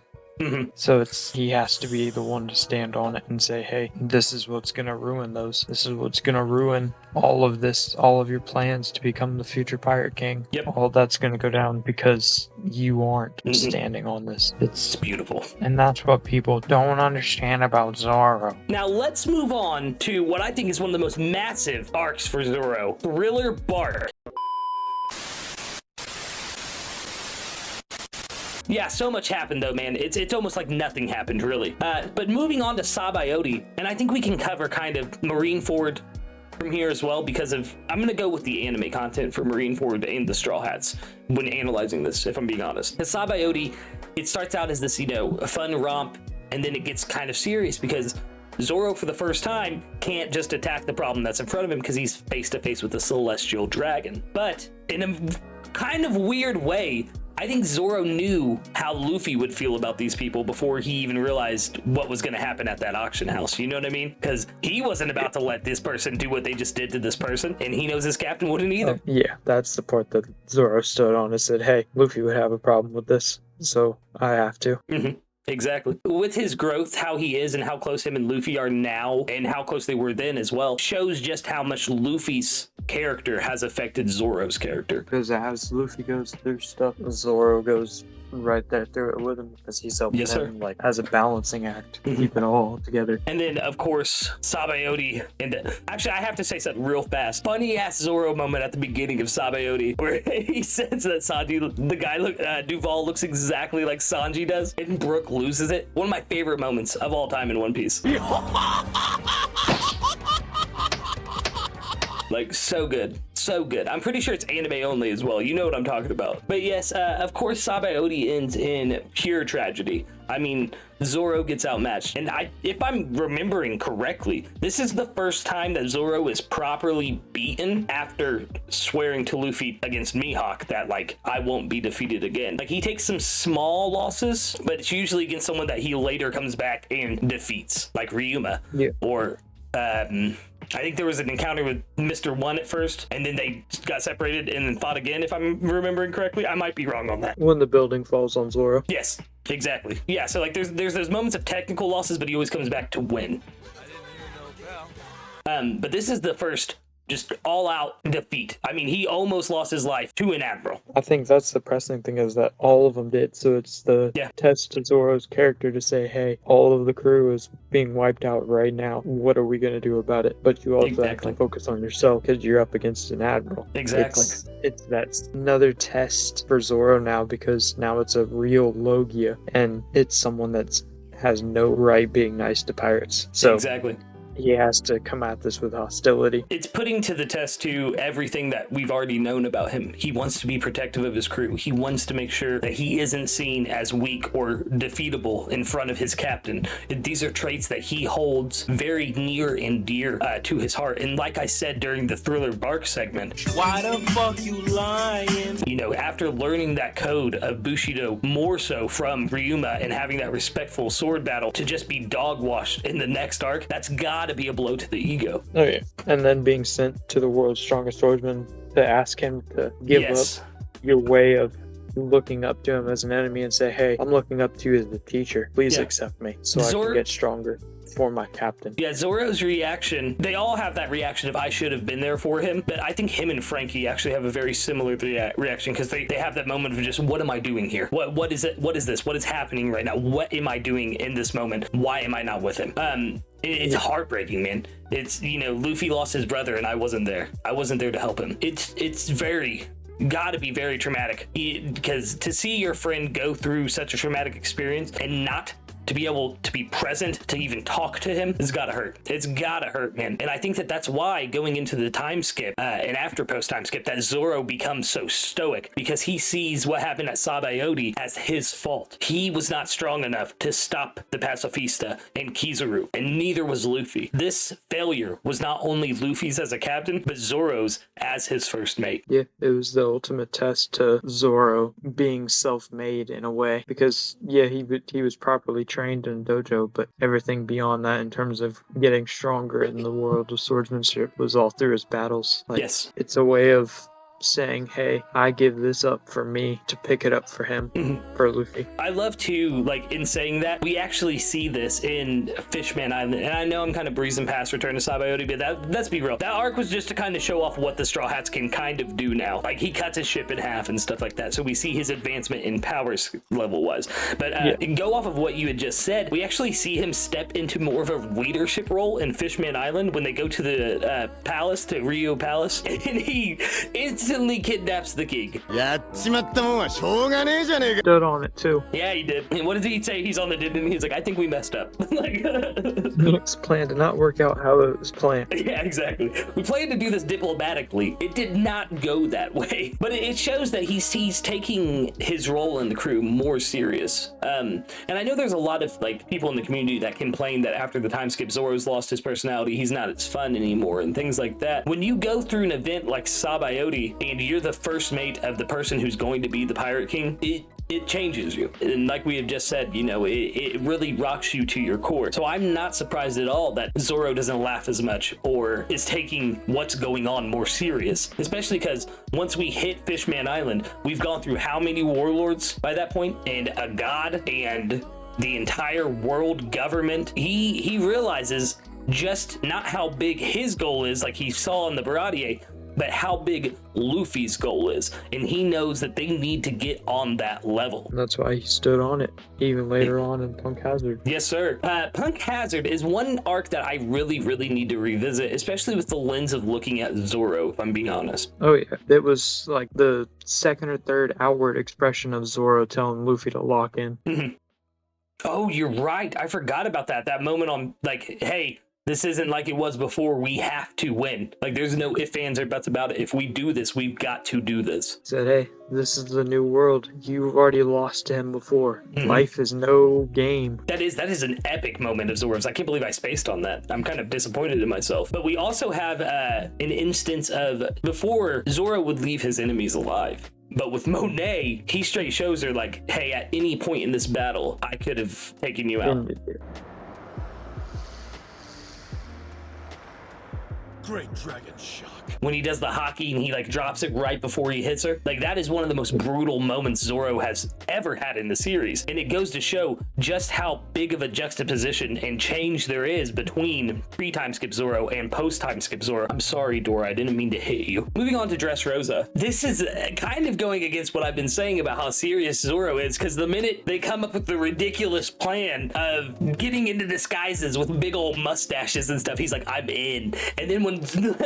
So he has to be the one to stand on it and say, hey, this is what's going to ruin those. This is what's going to ruin all of this, all of your plans to become the future Pirate King. Yep. All that's going to go down because you aren't standing on this. It's beautiful. And that's what people don't understand about Zoro. Now let's move on to what I think is one of the most massive arcs for Zoro, Thriller Bark. Yeah, so much happened though, man. It's almost like nothing happened, really. But moving on to Sabaody, and I think we can cover kind of Marineford from here as well, because I'm gonna go with the anime content for Marineford and the Straw Hats when analyzing this, if I'm being honest. The Sabaody, it starts out as this, a fun romp, and then it gets kind of serious because Zoro, for the first time, can't just attack the problem that's in front of him because he's face to face with a celestial dragon. But in a kind of weird way, I think Zoro knew how Luffy would feel about these people before he even realized what was going to happen at that auction house. You know what I mean? Because he wasn't about to let this person do what they just did to this person, and he knows his captain wouldn't either. Yeah, that's the part that Zoro stood on and said, hey, Luffy would have a problem with this, so I have to. Exactly. With his growth, how he is and how close him and Luffy are now and how close they were then as well shows just how much Luffy's character has affected Zoro's character. Because as Luffy goes through stuff, Zoro goes right there through it with him as he's helping him, like, as a balancing act to keep it all together. And then, of course, Sabaody. And actually, I have to say something real fast. Funny ass Zoro moment at the beginning of Sabaody where he says that the guy, Duval, looks exactly like Sanji does, and Brook loses it. One of my favorite moments of all time in One Piece. Like, so good. so good. I'm pretty sure it's anime only as well. You know what I'm talking about. But yes, of course, Sabaody ends in pure tragedy. I mean, Zoro gets outmatched. And if I'm remembering correctly, this is the first time that Zoro is properly beaten after swearing to Luffy against Mihawk that, like, I won't be defeated again. Like, he takes some small losses, but it's usually against someone that he later comes back and defeats, like Ryuma. Yeah. Or, I think there was an encounter with Mr. One at first, and then they got separated and then fought again, if I'm remembering correctly. I might be wrong on that. When the building falls on Zoro. Yes, exactly. Yeah, so like there's those moments of technical losses, but he always comes back to win. But this is the first just all-out defeat. I mean, he almost lost his life to an admiral. I think that's the pressing thing, is that all of them did. So it's the test to Zoro's character to say, hey, all of the crew is being wiped out right now. What are we going to do about it? But you also have to focus on yourself because you're up against an admiral. Exactly. That's another test for Zoro now, because now it's a real Logia, and it's someone that has no right being nice to pirates. So exactly. He has to come at this with hostility. It's putting to the test to everything that we've already known about him. He wants to be protective of his crew. He wants to make sure that he isn't seen as weak or defeatable in front of his captain. These are traits that he holds very near and dear to his heart. And like I said during the Thriller Bark segment, Why the fuck you lying? You know, after learning that code of Bushido more so from Ryuma and having that respectful sword battle to just be dog washed in the next arc, that's gotta be a blow to the ego. Oh yeah. And then being sent to the world's strongest swordsman to ask him to give up your way of looking up to him as an enemy and say, hey, I'm looking up to you as the teacher. Please accept me so I can get stronger for my captain. Yeah, Zoro's reaction, they all have that reaction of I should have been there for him, but I think him and Frankie actually have a very similar reaction, because they have that moment of just, what am I doing here? What is it? What is this? What is happening right now? What am I doing in this moment? Why am I not with him? It's heartbreaking, man. It's, you know, Luffy lost his brother and I wasn't there. I wasn't there to help him. It's gotta be very traumatic, because to see your friend go through such a traumatic experience and not to be able to be present to even talk to him, it's gotta hurt. It's gotta hurt, man. And I think that's why going into the time skip and after post time skip, that Zoro becomes so stoic, because he sees what happened at Sabaody as his fault. He was not strong enough to stop the Pacifista and Kizaru, and neither was Luffy. This failure was not only Luffy's as a captain, but Zoro's as his first mate. Yeah, it was the ultimate test to Zoro being self-made in a way, because he was properly trained in dojo, but everything beyond that in terms of getting stronger in the world of swordsmanship was all through his battles. Like, yes, it's a way of saying, hey, I give this up for me to pick it up for him, for Luffy. I love to, like, in saying that, we actually see this in Fishman Island, and I know I'm kind of breezing past Return to Sabaody, but let's be real, that arc was just to kind of show off what the Straw Hats can kind of do now. Like, he cuts his ship in half and stuff like that, so we see his advancement in powers level-wise. But go off of what you had just said, we actually see him step into more of a leadership role in Fishman Island when they go to the palace, to Rio Palace, and he instantly kidnaps the king. Stood on it too. Yeah, he did. And what did he say? He's on the didn't. He's like, I think we messed up. Like, Nick's plan did not work out how it was planned. Yeah, exactly. We planned to do this diplomatically. It did not go that way. But it shows that he's taking his role in the crew more serious. And I know there's a lot of like people in the community that complain that after the time skip, Zoro's lost his personality. He's not as fun anymore and things like that. When you go through an event like Sabaody and you're the first mate of the person who's going to be the Pirate King, it changes you. And like we have just said, you know, it really rocks you to your core. So I'm not surprised at all that Zoro doesn't laugh as much or is taking what's going on more serious, especially because once we hit Fishman Island, we've gone through how many warlords by that point, and a god, and the entire world government. He realizes just not how big his goal is, like he saw in the Baradier, but how big Luffy's goal is, and he knows that they need to get on that level. That's why he stood on it, even later on in Punk Hazard. Yes, sir. Punk Hazard is one arc that I really, really need to revisit, especially with the lens of looking at Zoro, if I'm being honest. Oh yeah, it was like the second or third outward expression of Zoro telling Luffy to lock in. Oh, you're right. I forgot about that. That moment on, like, hey, This isn't like it was before. We have to win. Like, there's no ifs, ands, or buts about it. If we do this, we've got to do this. Said, hey, this is the new world. You've already lost to him before. Life is no game. That is an epic moment of Zoro's. I can't believe I spaced on that. I'm kind of disappointed in myself. But we also have an instance of before Zoro would leave his enemies alive. But with Monet, he straight shows her like, hey, at any point in this battle, I could have taken you out. Great dragon shock. When he does the hockey and he like drops it right before he hits her, like that is one of the most brutal moments Zoro has ever had in the series. And it goes to show just how big of a juxtaposition and change there is between pre-time skip Zoro and post-time skip Zoro. I'm sorry, Dora, I didn't mean to hit you. Moving on to Dressrosa. This is kind of going against what I've been saying about how serious Zoro is, because the minute they come up with the ridiculous plan of getting into disguises with big old mustaches and stuff, he's like, I'm in. And then when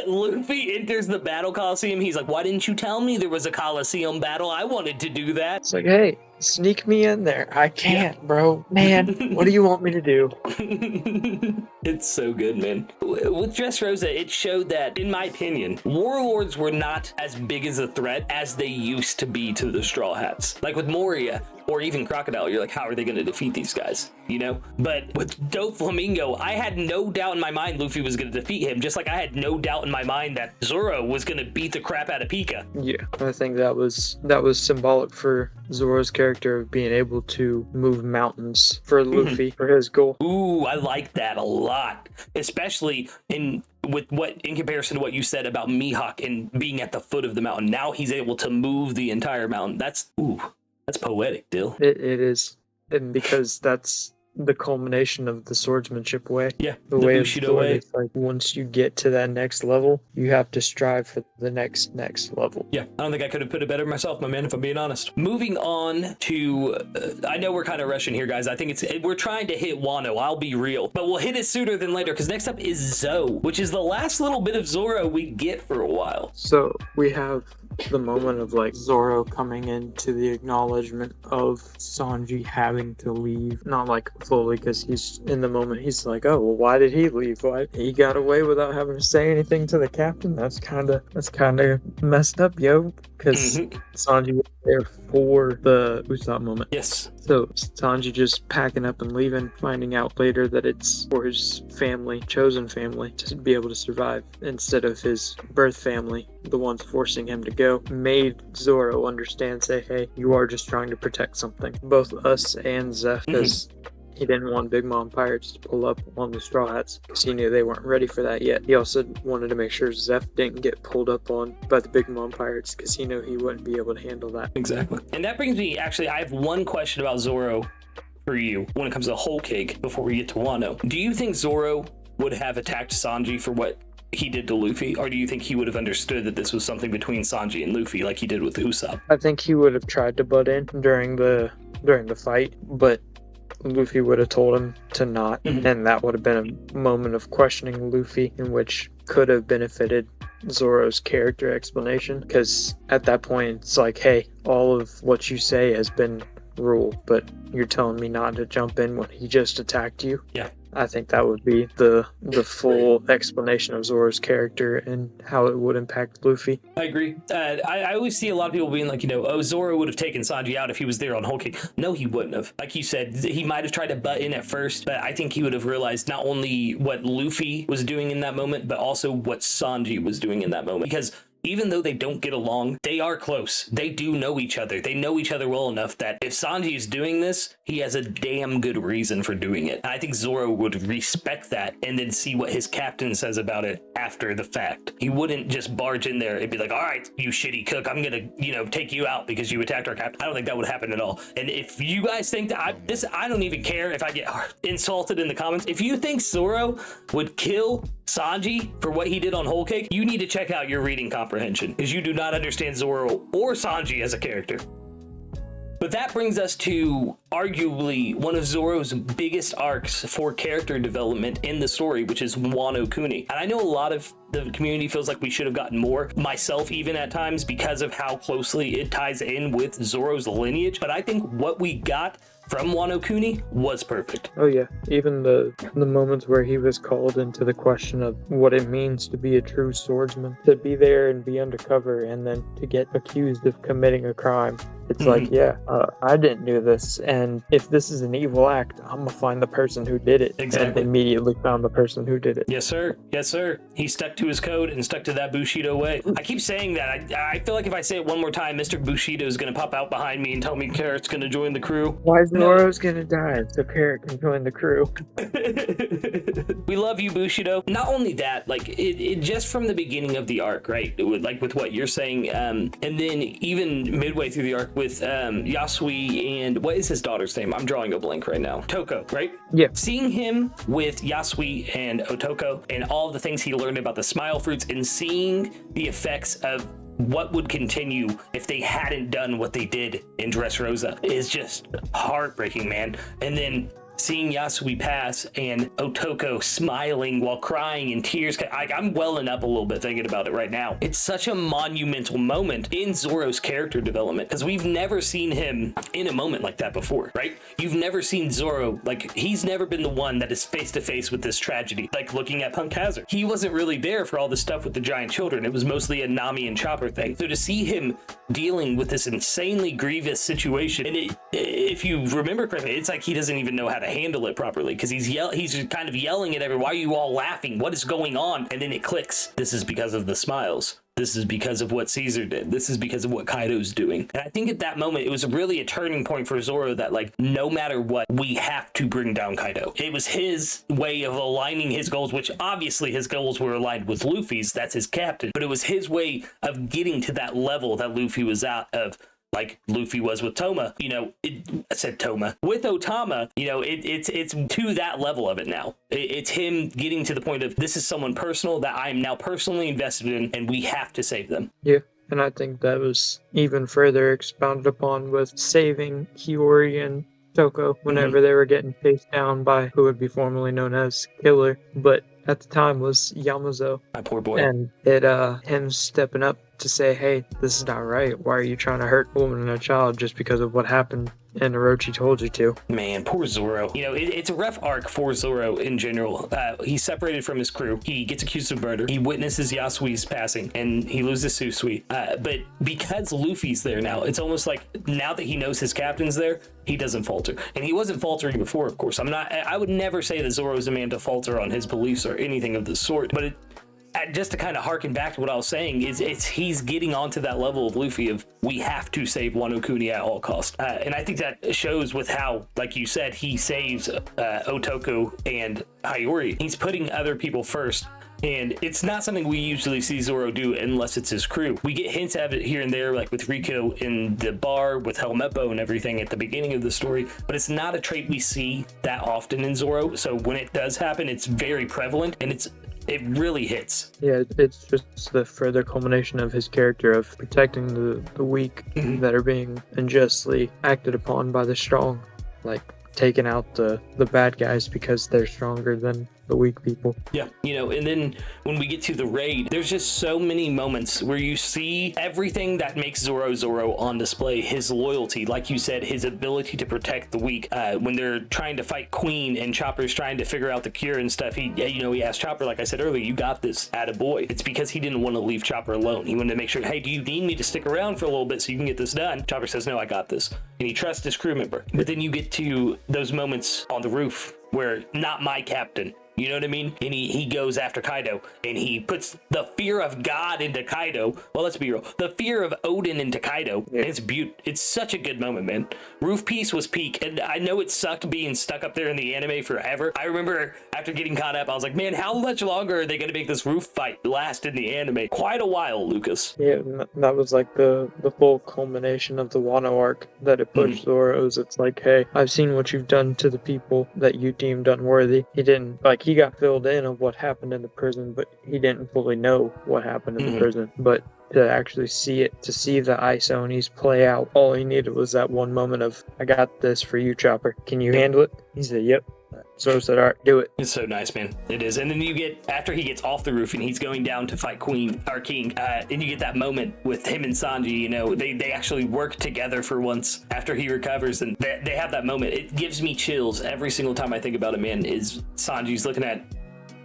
Luffy enters the battle coliseum, he's like, why didn't you tell me there was a coliseum battle? I wanted to do that. It's like, hey, sneak me in there. I can't, bro. Man, what do you want me to do? It's so good, man. With Dressrosa, it showed that, in my opinion, warlords were not as big as a threat as they used to be to the Straw Hats. Like with Moria, or even Crocodile, you're like, how are they going to defeat these guys? You know? But with Doflamingo, I had no doubt in my mind Luffy was going to defeat him, just like I had no doubt in my mind that Zoro was going to beat the crap out of Pika. Yeah, I think that was symbolic for Zoro's character of being able to move mountains for Luffy, for his goal. Ooh, I like that a lot, especially in comparison to what you said about Mihawk and being at the foot of the mountain. Now he's able to move the entire mountain. That's poetic, Dill. It is, and because that's the culmination of the swordsmanship way. Yeah, the way of Bushido way. It's like once you get to that next level, you have to strive for the next level. Yeah, I don't think I could have put it better myself, my man, if I'm being honest. Moving on to, I know we're kind of rushing here, guys. I think we're trying to hit Wano, I'll be real. But we'll hit it sooner than later, because next up is Zoe, which is the last little bit of Zoro we get for a while. So we have the moment of like Zoro coming into the acknowledgement of Sanji having to leave, not like fully, because he's in the moment he's like, oh well, why did he leave? Why he got away without having to say anything to the captain? That's kind of messed up, yo, because Sanji was there for the Usopp moment. Yes. So Sanji just packing up and leaving, finding out later that it's for his family, chosen family, to be able to survive instead of his birth family, the ones forcing him to go, made Zoro understand, say, hey, you are just trying to protect something. Both us and Zeph, because he didn't want Big Mom Pirates to pull up on the Straw Hats because he knew they weren't ready for that yet. He also wanted to make sure Zeph didn't get pulled up on by the Big Mom Pirates because he knew he wouldn't be able to handle that. Exactly. And that brings me, actually, I have one question about Zoro for you when it comes to Whole Cake before we get to Wano. Do you think Zoro would have attacked Sanji for what he did to Luffy, or do you think he would have understood that this was something between Sanji and Luffy like he did with Usopp? I think he would have tried to butt in during the fight, but Luffy would have told him to not, and that would have been a moment of questioning Luffy, in which could have benefited Zoro's character explanation, because at that point it's like, hey, all of what you say has been rule, but you're telling me not to jump in when he just attacked you. Yeah. I think that would be the full explanation of Zoro's character and how it would impact Luffy. I agree. I always see a lot of people being like, oh, Zoro would have taken Sanji out if he was there on Whole Cake. No, he wouldn't have. Like you said, he might have tried to butt in at first, but I think he would have realized not only what Luffy was doing in that moment, but also what Sanji was doing in that moment. Because even though they don't get along, they are close. They do know each other. They know each other well enough that if Sanji is doing this, he has a damn good reason for doing it. And I think Zoro would respect that and then see what his captain says about it after the fact. He wouldn't just barge in there and be like, all right, you shitty cook, I'm gonna, take you out because you attacked our captain. I don't think that would happen at all. And if you guys think that I don't even care if I get insulted in the comments. If you think Zoro would kill Sanji for what he did on Whole Cake, you need to check out your reading comprehension, because you do not understand Zoro or Sanji as a character. But that brings us to arguably one of Zoro's biggest arcs for character development in the story, which is Wano Kuni. And I know a lot of the community feels like we should have gotten more, myself even at times, because of how closely it ties in with Zoro's lineage. But I think what we got from Wano Kuni was perfect. Oh yeah, even the moments where he was called into the question of what it means to be a true swordsman, to be there and be undercover and then to get accused of committing a crime. It's like, yeah, I didn't do this, and if this is an evil act, I'm gonna find the person who did it. Exactly. And immediately found the person who did it. Yes, sir. Yes, sir. He stuck to his code and stuck to that Bushido way. I keep saying that. I feel like if I say it one more time, Mr. Bushido is gonna pop out behind me and tell me Carrot's gonna join the crew. Why Zoro's gonna die so Carrot can join the crew? We love you, Bushido. Not only that, like it just from the beginning of the arc, right? Like with what you're saying, and then even midway through the arc with Yasui and what is his daughter's name? I'm drawing a blank right now. Toko, right? Yeah. Seeing him with Yasui and Otoko and all the things he learned about the smile fruits and seeing the effects of what would continue if they hadn't done what they did in Dressrosa is just heartbreaking, man. And then seeing Yasui pass and Otoko smiling while crying in tears. I'm welling up a little bit thinking about it right now. It's such a monumental moment in Zoro's character development because we've never seen him in a moment like that before, right? You've never seen Zoro, like he's never been the one that is face to face with this tragedy. Like looking at Punk Hazard, he wasn't really there for all the stuff with the giant children. It was mostly a Nami and Chopper thing. So to see him dealing with this insanely grievous situation, and if you remember correctly, it's like he doesn't even know how to handle it properly because he's kind of yelling at everyone, why are you all laughing? What is going on? And then it clicks. This is because of the smiles. This is because of what Caesar did. This is because of what Kaido's doing. And I think at that moment, it was really a turning point for Zoro that like, no matter what, we have to bring down Kaido. It was his way of aligning his goals, which obviously his goals were aligned with Luffy's. That's his captain. But it was his way of getting to that level that Luffy was out of. Like Luffy was with Toma, I said Toma. With Otama, it's to that level of it now. It's him getting to the point of this is someone personal that I am now personally invested in and we have to save them. Yeah, and I think that was even further expounded upon with saving Hiyori and Toko whenever they were getting faced down by who would be formerly known as Killer, but at the time was Yamazo. My poor boy. And him stepping up to say, hey, this is not right. Why are you trying to hurt a woman and a child just because of what happened and Orochi told you to? Man, poor Zoro. It's a rough arc for Zoro in general. He's separated from his crew. He gets accused of murder. He witnesses Yasui's passing and he loses Susui. But because Luffy's there now, it's almost like now that he knows his captain's there, he doesn't falter. And he wasn't faltering before, of course. I would never say that Zoro is a man to falter on his beliefs or anything of the sort. But just to kind of harken back to what I was saying, he's getting onto that level of Luffy of we have to save Wano Kuni at all costs. And I think that shows with how, like you said, he saves Otoko and Hiyori. He's putting other people first. And it's not something we usually see Zoro do unless it's his crew. We get hints of it here and there, like with Rico in the bar with Helmeppo and everything at the beginning of the story, but it's not a trait we see that often in Zoro. So when it does happen, it's very prevalent and it really hits. Yeah, it's just the further culmination of his character of protecting the weak that are being unjustly acted upon by the strong. Like taking out the bad guys because they're stronger than the weak people. Yeah, and then when we get to the raid, there's just so many moments where you see everything that makes Zoro on display. His loyalty, like you said, his ability to protect the weak. When they're trying to fight Queen and Chopper's trying to figure out the cure and stuff, he asked Chopper, like I said earlier, you got this, attaboy. It's because he didn't want to leave Chopper alone. He wanted to make sure, hey, do you need me to stick around for a little bit so you can get this done? Chopper says, no, I got this. And he trusts his crew member. But then you get to those moments on the roof where not my captain. You know what I mean? And he goes after Kaido and he puts the fear of God into Kaido. Well, let's be real. The fear of Odin into Kaido. Yeah. It's such a good moment, man. Roof Piece was peak. And I know it sucked being stuck up there in the anime forever. I remember after getting caught up, I was like, man, how much longer are they going to make this roof fight last in the anime? Quite a while, Lucas. Yeah, that was like the full culmination of the Wano arc that it pushed Zoro's. It's like, hey, I've seen what you've done to the people that you deemed unworthy. He got filled in of what happened in the prison, but he didn't fully know what happened in the prison. But to actually see it, to see the ice Onis play out. All he needed was that one moment of, I got this for you, Chopper. Can you handle it? He said, yep. Zoro said, all right, do it. It's so nice, man. It is. And then you get, after he gets off the roof and he's going down to fight King, and you get that moment with him and Sanji, you know, they actually work together for once after he recovers, and they have that moment. It gives me chills every single time I think about it, man, is Sanji's looking at,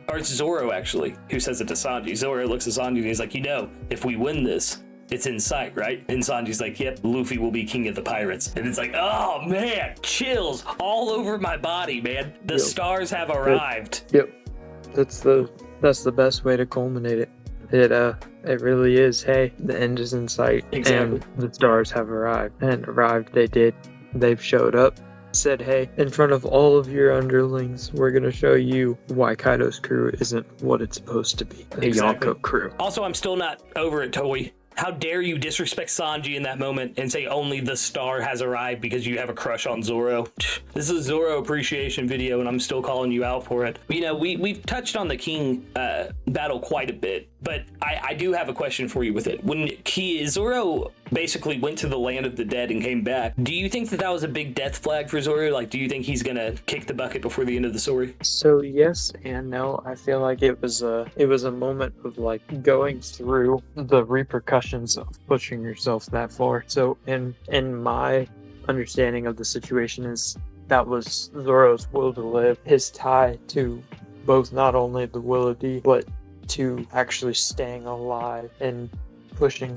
or it's Zoro actually, who says it to Sanji. Zoro looks at Sanji and he's like, you know, if we win this, it's in sight, right? And Sanji's like, yep, Luffy will be king of the pirates. And it's like, oh man, chills all over my body, man. The stars have arrived. Yep. That's the best way to culminate it. It really is. Hey, the end is in sight. Exactly. And the stars have arrived. And arrived they did. They've showed up. Said, hey, in front of all of your underlings, we're going to show you why Kaido's crew isn't what it's supposed to be. The Yonko crew. Also, I'm still not over it, Toei. How dare you disrespect Sanji in that moment and say only the star has arrived because you have a crush on Zoro? This is a Zoro appreciation video and I'm still calling you out for it. You know, we've touched on the King battle quite a bit, but I do have a question for you with it. When Zoro basically went to the land of the dead and came back, do you think that was a big death flag for Zoro? Like, do you think he's gonna kick the bucket before the end of the story? So yes and no. I feel like it was a moment of like going through the repercussions of pushing yourself that far. So in my understanding of the situation is that was Zoro's will to live, his tie to both not only the will of D, but to actually staying alive and pushing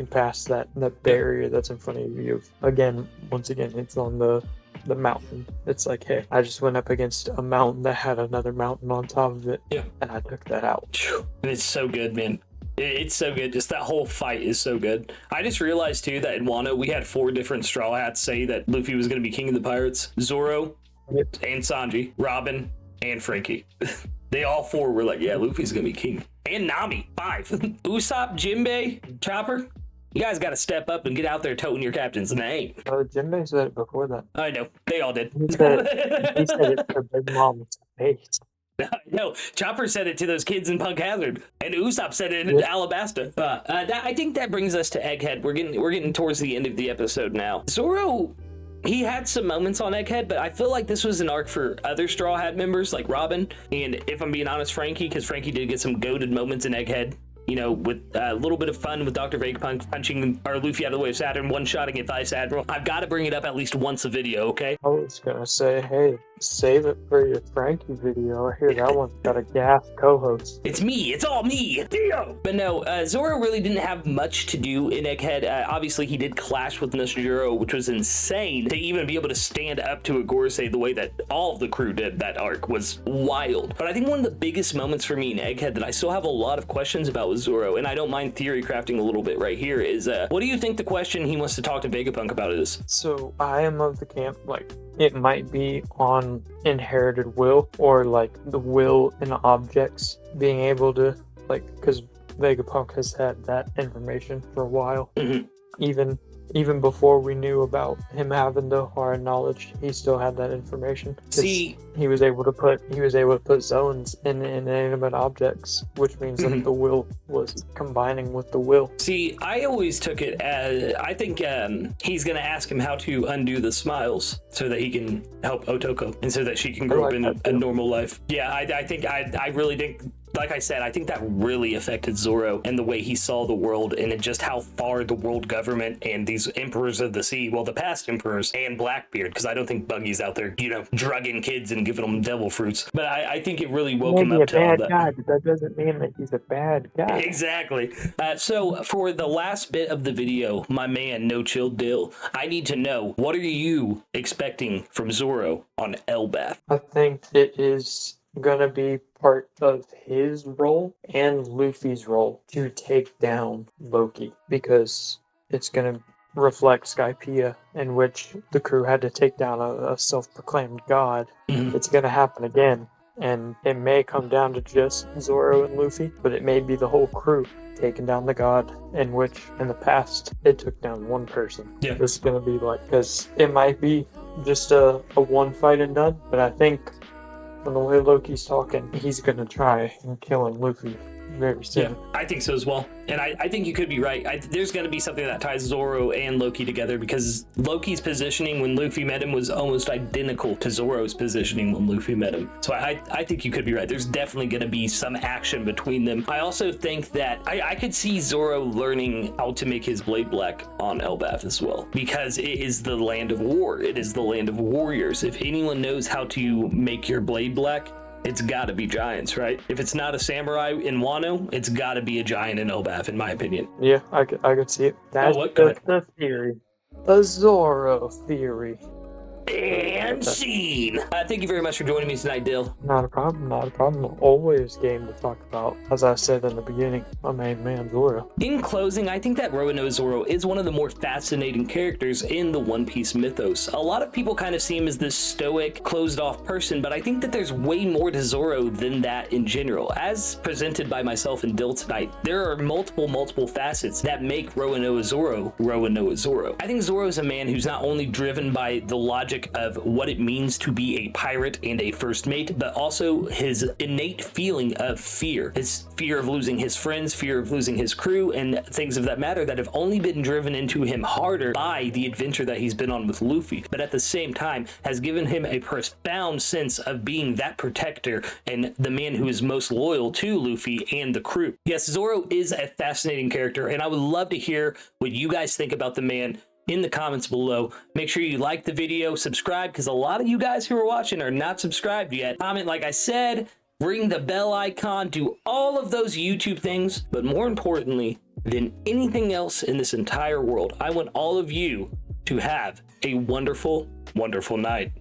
past that barrier that's in front of you. Once again, it's on the mountain. It's like, hey, I just went up against a mountain that had another mountain on top of it, and I took that out. And it's so good, man. It's so good. Just that whole fight is so good. I just realized too that in Wano we had 4 different Straw Hats say that Luffy was going to be king of the pirates. Zoro and Sanji, Robin and Frankie. They all 4 were like, yeah, Luffy's going to be king. And Nami, 5. Usopp, Jinbei, Chopper. You guys got to step up and get out there toting your captain's name. Jinbei said it before that. I know. They all did. He said it for Big Mom's face. No, Chopper said it to those kids in Punk Hazard, and Usopp said it in Alabasta. I think that brings us to Egghead. We're getting towards the end of the episode now. Zoro, he had some moments on Egghead, but I feel like this was an arc for other Straw Hat members like Robin, and if I'm being honest, Frankie, because Frankie did get some goated moments in Egghead. You know, with a little bit of fun with Dr. Vegapunk punching our Luffy out of the way of Saturn, one-shotting at Vice Admiral. I've got to bring it up at least once a video, okay? I was gonna say, hey, save it for your Frankie video. I hear that one's got a gas co-host. It's me. It's all me. Theo. But no, Zoro really didn't have much to do in Egghead. Obviously, he did clash with Noshijuro, which was insane. To even be able to stand up to a Gorosei the way that all of the crew did that arc was wild. But I think one of the biggest moments for me in Egghead that I still have a lot of questions about with Zoro, and I don't mind theory crafting a little bit right here, is what do you think the question he wants to talk to Vegapunk about is? So I am of the camp, like, it might be on inherited will, or like the will in objects being able to, like, because Vegapunk has had that information for a while. Even before we knew about him having the hard knowledge, he still had that information. See, he was able to put zones in inanimate objects, which means that the will was combining with the will. See, I always took it as, I think he's going to ask him how to undo the smiles so that he can help Otoko and so that she can grow up in a normal life. Yeah, I really think, like I said, I think that really affected Zoro and the way he saw the world, and just how far the world government and these emperors of the sea, well, the past emperors and Blackbeard, because I don't think Buggy's out there, you know, drugging kids and giving them devil fruits. But I think it really woke him up to all that. Guy, but that doesn't mean that he's a bad guy. Exactly. So for the last bit of the video, my man NoChillDill, I need to know, what are you expecting from Zoro on Elbaf? I think it is gonna be part of his role and Luffy's role to take down Loki, because it's gonna reflect Skypiea, in which the crew had to take down a self-proclaimed god. It's gonna happen again, and it may come down to just Zoro and Luffy, but it may be the whole crew taking down the god, in which in the past it took down one person. Yeah. This is gonna be like, because it might be just a one fight and done, but I think from the way Loki's talking, he's gonna try and kill Luffy very soon. Yeah, I think so as well. And I think you could be right. There's going to be something that ties Zoro and Loki together, because Loki's positioning when Luffy met him was almost identical to Zoro's positioning when Luffy met him. So I think you could be right. There's definitely going to be some action between them. I also think that I could see Zoro learning how to make his blade black on Elbaf as well, because it is the land of war. It is the land of warriors. If anyone knows how to make your blade black, it's got to be giants, right? If it's not a samurai in Wano, it's got to be a giant in Elbaf, in my opinion. Yeah, I could see it. That's the theory. The Zoro theory. And scene. Thank you very much for joining me tonight, Dill. Not a problem, not a problem. Always game to talk about. As I said in the beginning, my main man, Zoro. In closing, I think that RORONOA Zoro is one of the more fascinating characters in the One Piece mythos. A lot of people kind of see him as this stoic, closed-off person, but I think that there's way more to Zoro than that in general. As presented by myself and Dill tonight, there are multiple facets that make RORONOA Zoro. I think Zoro is a man who's not only driven by the logic of what it means to be a pirate and a first mate, but also his innate feeling of fear. His fear of losing his friends, fear of losing his crew, and things of that matter that have only been driven into him harder by the adventure that he's been on with Luffy, but at the same time has given him a profound sense of being that protector and the man who is most loyal to Luffy and the crew. Yes, Zoro is a fascinating character, and I would love to hear what you guys think about the man in the comments below. Make sure you like the video, subscribe, because a lot of you guys who are watching are not subscribed yet. Comment, like I said, ring the bell icon, do all of those YouTube things. But more importantly than anything else in this entire world, I want all of you to have a wonderful, wonderful night.